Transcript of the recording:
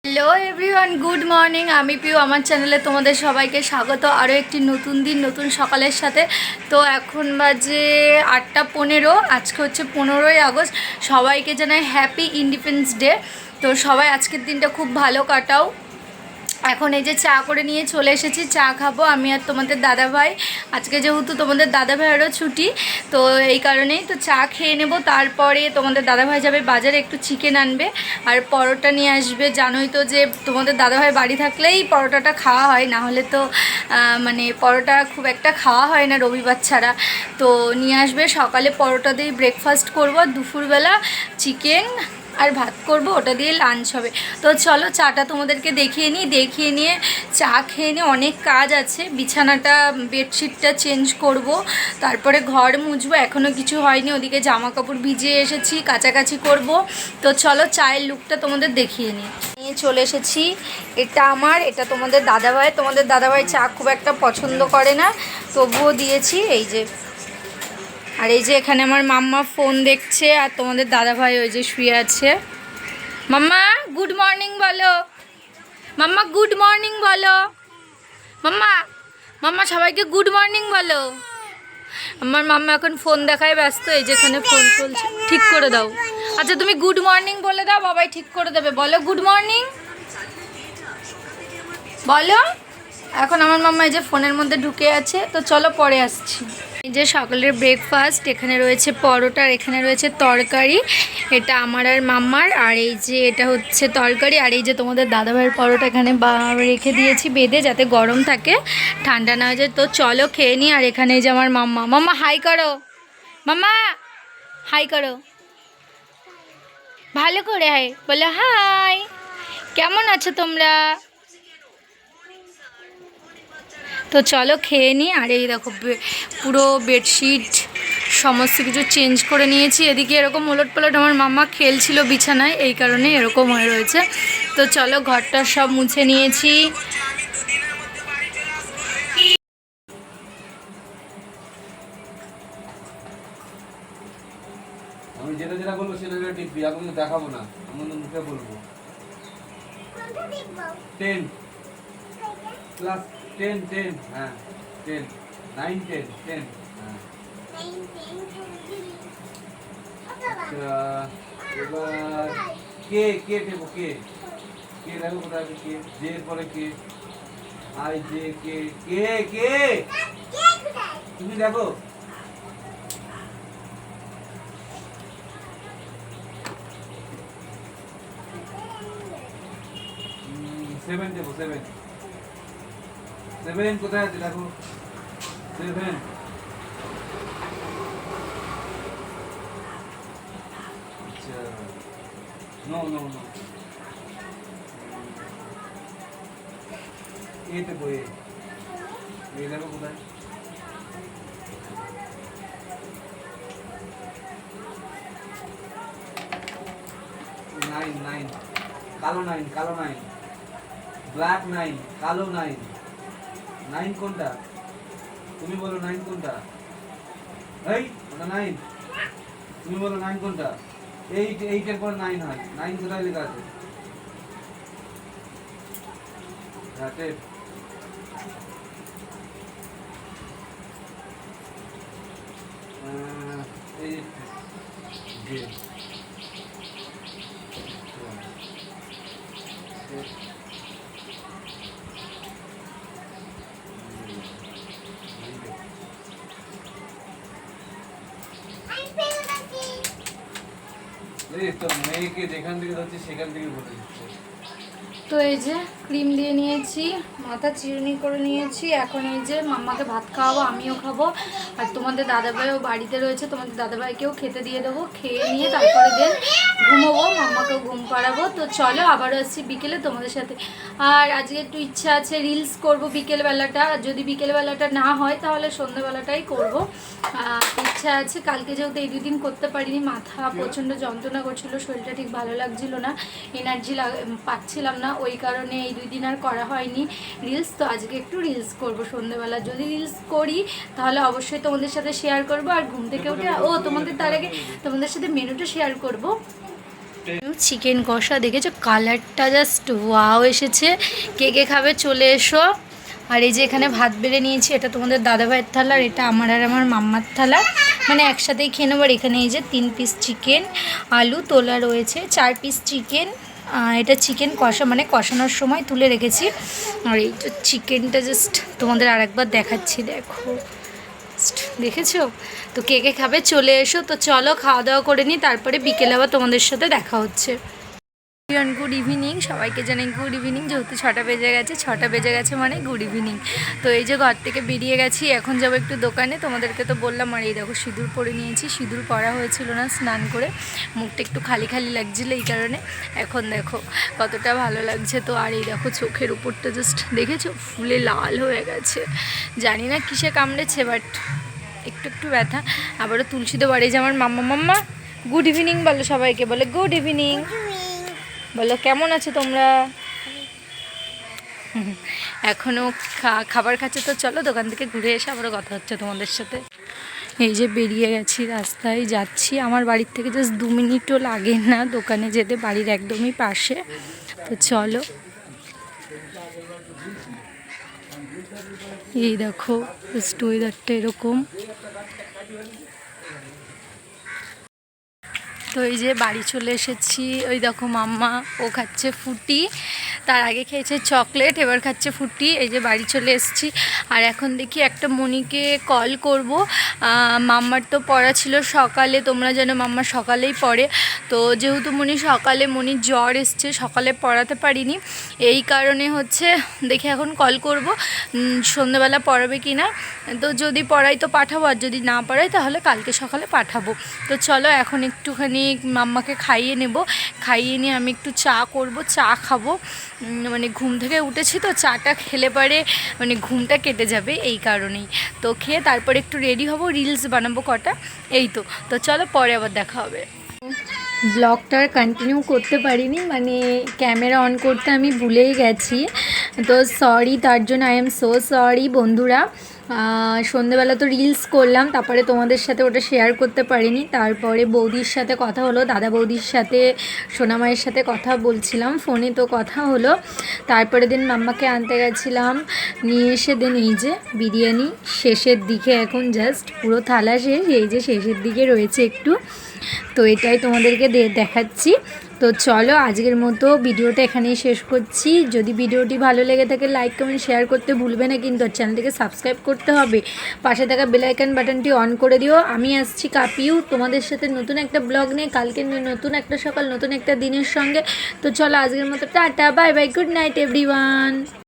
Hello everyone, good morning. আমি পিউ, আমার চ্যানেলে তোমাদের সবাইকে স্বাগত আরও একটি নতুন দিন নতুন সকালের সাথে। তো এখন বাজে 8:15। আজকে হচ্ছে 15ই আগস্ট। সবাইকে জানাই হ্যাপি ইন্ডিপেন্ডেন্স ডে। তো সবাই আজকের দিনটা খুব ভালো কাটাও। এখন এই যে চা করে নিয়ে চলে এসেছি, চা খাবো আমি আর তোমাদের দাদাভাই। আজকে যেহেতু তোমাদের দাদাভাইয়েরও ছুটি, তো এই কারণেই তো চা খেয়ে নেব। তারপরে তোমাদের দাদাভাই যাবে বাজারে, একটু চিকেন আনবে আর পরোটা নিয়ে আসবে। জানোই তো যে তোমাদের দাদাভাই বাড়ি থাকলেই পরোটাটা খাওয়া হয়, না হলে তো মানে পরোটা খুব একটা খাওয়া হয় না রবিবার ছাড়া। তো নিয়ে আসবে। সকালে পরোটা দিয়ে ব্রেকফাস্ট করবো, দুপুরবেলা চিকেন আর ভাত করব, ওটা দিয়ে লাঞ্চ হবে। তো চলো চাটা তোমাদেরকে দেখিয়ে নিয়ে চা খেয়ে নিয়ে, অনেক কাজ আছে। বিছানাটা বেডশিটটা চেঞ্জ করব, তারপরে ঘর মুছবো, এখনও কিছু হয়নি। ওদিকে জামা কাপড় ভিজিয়ে এসেছি, কাচাকাচি করব। তো চলো চায়ের লুকটা তোমাদের দেখিয়ে নিয়ে চলে এসেছি। এটা আমার, এটা তোমাদের দাদাভাই চা খুব একটা পছন্দ করে না, তবুও দিয়েছি। এই যে, আর এই যে এখানে আমার মাম্মা ফোন দেখছে, আর তোমাদের দাদাভাই ওই যে শুয়ে আছে। মাম্মা গুড মর্নিং বলো, মাম্মা গুড মর্নিং বলো, মাম্মা মাম্মা সবাইকে গুড মর্নিং বলো। আমার মাম্মা এখন ফোন দেখায় ব্যস্ত। এই যেখানে ফোন চলছে, ঠিক করে দাও। আচ্ছা তুমি গুড মর্নিং বলে দাও, বাবাই ঠিক করে দেবে। বলো গুড মর্নিং বলো। এখন আমার মাম্মা এই যে ফোনের মধ্যে ঢুকে আছে। তো চলো পরে আসছি। এই যে সকালের ব্রেকফাস্ট, এখানে রয়েছে পরোটা, আর এখানে রয়েছে তরকারি। এটা আমার আর মাম্মার। আর এই যে এটা হচ্ছে তরকারি, আর এই যে তোমাদের দাদাভাইয়ের পরোটা এখানে রেখে দিয়েছি বেঁধে, যাতে গরম থাকে, ঠান্ডা না হয়ে যায়। তো চলো খেয়ে নিই। আর এখানে এই যে আমার মাম্মা হাই করো, মাম্মা হাই করো, ভালো করে হাই বলো। হাই, কেমন আছো তোমরা? তো চলো খেয়ে নিই। আর এই দেখো পুরো বেডশিট সমস্ত কিছু চেঞ্জ করে নিয়েছি। এদিকে এরকম ওলট পালট আমার মাম্মা খেলছিল বিছানায়, এই কারণে এরকম হয়ে রয়েছে। তো চলো ঘরটা সব মুছে নিয়েছি। আমি যেটা যেটা বলবো সেটা যেটা টিপবি, আমি কিন্তু দেখাবো না, আমি মুখে বলবো। 10 প্লাস 10 10, হ্যাঁ 10 9 10 10, হ্যাঁ। আচ্ছা এবার কে কে দেবো, কে কে দেখো কোথায় আছে, কে জে এর পরে কে, আই জে কে কে কে তুমি দেখো। 7 দেবো, 7 7 কোথায় আছে দেখো, 7। আচ্ছা নো নো নো, এ দেবো, এ দেখো কোথায়, 9 9, কালো 9, কালো 9, ব্ল্যাক 9, কালো 9। 9 কোনটা তুমি বলো, 9 কোনটা? এই ওটা 9, তুমি বলো 9 কোনটা? 8, 8 এর পর 9 হয়। 9 কোথায় লেখা আছে? হ্যাঁ 10। এই যে তো মেয়েকে যেখান থেকে ধরছি সেখান থেকে বলে দিচ্ছে। তো এই যে ক্রিম দিয়ে নিয়েছি, মাথা চিরুনি করে নিয়েছি। এখন এই যে মাম্মাকে ভাত খাওয়াবো, আমিও খাবো, আর তোমাদের দাদাভাইও বাড়িতে রয়েছে, তোমাদের দাদাভাইকেও খেতে দিয়ে দেবো। খেয়ে নিয়ে তারপরে দেন ঘুমোবো, মাম্মাকেও ঘুম পাড়াবো। তো চলো আবারও আসছি বিকেলে তোমাদের সাথে। আর আজকে একটু ইচ্ছা আছে রিলস করবো বিকেলবেলাটা, যদি বিকেলবেলাটা না হয় তাহলে সন্ধ্যেবেলাটাই করবো। ইচ্ছা আছে। কালকে যেহেতু এই 2 দিন করতে পারিনি, মাথা প্রচণ্ড যন্ত্রণা করছিলো, শরীরটা ঠিক ভালো লাগছিল না, এনার্জি পাচ্ছিলাম না, ওই কারণে এই 2 দিন আর করা হয়নি রিলস। তো আজকে একটু রিলস করব সন্ধ্যেবেলা। যদি রিলস করি তাহলে অবশ্যই তোমাদের সাথে শেয়ার করব। আর ঘুম থেকে উঠে তোমাদের তার আগে তোমাদের সাথে মেনুটা শেয়ার করব। চিকেন কষা দেখেছো, কালারটা জাস্ট ওয়াও এসেছে। কে কে খাবে চলে এসো। আর এই যে এখানে ভাত বেড়ে নিয়েছি, এটা তোমাদের দাদাভাইয়ের থালা, আর এটা আমার আর আমার মাম্মার থালা, মানে একসাথেই খেয়ে নেবো। আর এখানে এই যে 3 পিস চিকেন, আলু তোলা রয়েছে, 4 পিস চিকেন। এটা চিকেন কষা, মানে কষানোর সময় তুলে রেখেছি। আর এই যে চিকেনটা জাস্ট তোমাদের আরেকবার দেখাচ্ছি, দেখো দেখেছো। তো কে কে খাবে চলে এসো। তো চলো খাওয়া দাওয়া করে নিই, তারপরে বিকেলে আবার তোমাদের সাথে দেখা হচ্ছে। গুড ইভিনিং সবাইকে, জানাই গুড ইভিনিং। যেহেতু 6টা বেজে গেছে, 6টা বেজে গেছে মানে গুড ইভিনিং। তো এই যে ঘর থেকে বেরিয়ে গেছি, এখন যাবো একটু দোকানে। তোমাদেরকে তো বললাম। আর এই দেখো সিঁদুর পরে নিয়েছি, সিঁদুর পরা হয়েছিল না স্নান করে, মুখটা একটু খালি খালি লাগছিল, এই কারণে। এখন দেখো কতটা ভালো লাগছে। তো আর এই দেখো চোখের উপরটা জাস্ট দেখেছো ফুলে লাল হয়ে গেছে, জানি না কিসে কামড়েছে, বাট একটু একটু ব্যথা। আবারও তুলসীতে বাড়ি যে আমার মাম্মা গুড ইভিনিং বলো সবাইকে, বলে গুড ইভিনিং বলো, কেমন আছো তোমরা? এখনও খাবার খাচ্ছে। তো চলো দোকান থেকে ঘুরে এসে আবারও কথা হচ্ছে তোমাদের সাথে। এই যে বেরিয়ে গেছি, রাস্তায় যাচ্ছি। আমার বাড়ির থেকে জাস্ট 2 মিনিটও লাগে না দোকানে যেতে, বাড়ির একদমই পাশে। তো চলো, এই দেখো জাস্ট ওয়েদারটা এরকম। তো এই যে বাড়ি চলে এসেছি। ওই দেখো মাম্মা, ও খাচ্ছে ফুটি, তার আগে খেয়েছে চকলেট, এবার খাচ্ছে ফুটি। এই যে বাড়ি চলে এসেছি। আর এখন দেখি একটা মনিকে কল করব। মাম্মার তো পড়া ছিল সকালে, তোমরা জানো মাম্মা সকালেই পড়ে। তো যেহেতু মনির জ্বর এসছে, সকালে পড়াতে পারিনি, এই কারণে হচ্ছে দেখি এখন কল করব সন্ধ্যেবেলা পড়াবে কি না। তো যদি পড়াই তো পাঠাবো, আর যদি না পড়াই তাহলে কালকে সকালে পাঠাবো। তো চলো এখন একটুখানি মাম্মাকে খাইয়ে নেব, খাইয়ে নিয়ে আমি একটু চা করব, চা খাবো। মানে ঘুম থেকে উঠেছি তো, চাটা খেলে পরে মানে ঘুমটা কেটে যাবে, এই কারণেই। তো খেয়ে তারপরে একটু রেডি হব, রিলস বানাবো কটা, এই তো। তো চলো পরে আবার দেখা হবে। ব্লগটা কন্টিনিউ করতে পারিনি, মানে ক্যামেরা অন করতে আমি ভুলেই গেছি। তো সরি, তার জন্য আই এম সো সরি বন্ধুরা। সন্ধেবেলা তো রিলস করলাম, তারপরে তোমাদের সাথে ওটা শেয়ার করতে পারিনি। তারপরে বৌদির সাথে কথা হলো, দাদা বৌদির সাথে, সোনামায়ের সাথে কথা বলছিলাম ফোনে, তো কথা হলো। তারপরে দিন মাম্মাকে আনতে গেছিলাম, নিয়ে এসে দিন এই যে বিরিয়ানি শেষের দিকে, এখন জাস্ট পুরো থালা শেষ, এই যে শেষের দিকে রয়েছে একটু। তো এটাই তোমাদেরকে দেখাচ্ছি। তো চলো আজকের মতো ভিডিওটা এখানেই শেষ করছি। যদি ভিডিওটি ভালো লেগে থাকে লাইক কমেন্ট শেয়ার করতে ভুলবে না কিন্তু, আর চ্যানেলটিকে সাবস্ক্রাইব করতে হবে, পাশে থাকা বেল আইকন বাটনটি অন করে দিও। আমি আসছি কাপিউ তোমাদের সাথে নতুন একটা ব্লগ নিয়ে, কালকে নতুন একটা সকাল, নতুন একটা দিনের সঙ্গে। তো চলো আজকের মতো tata, bye bye, good night everyone.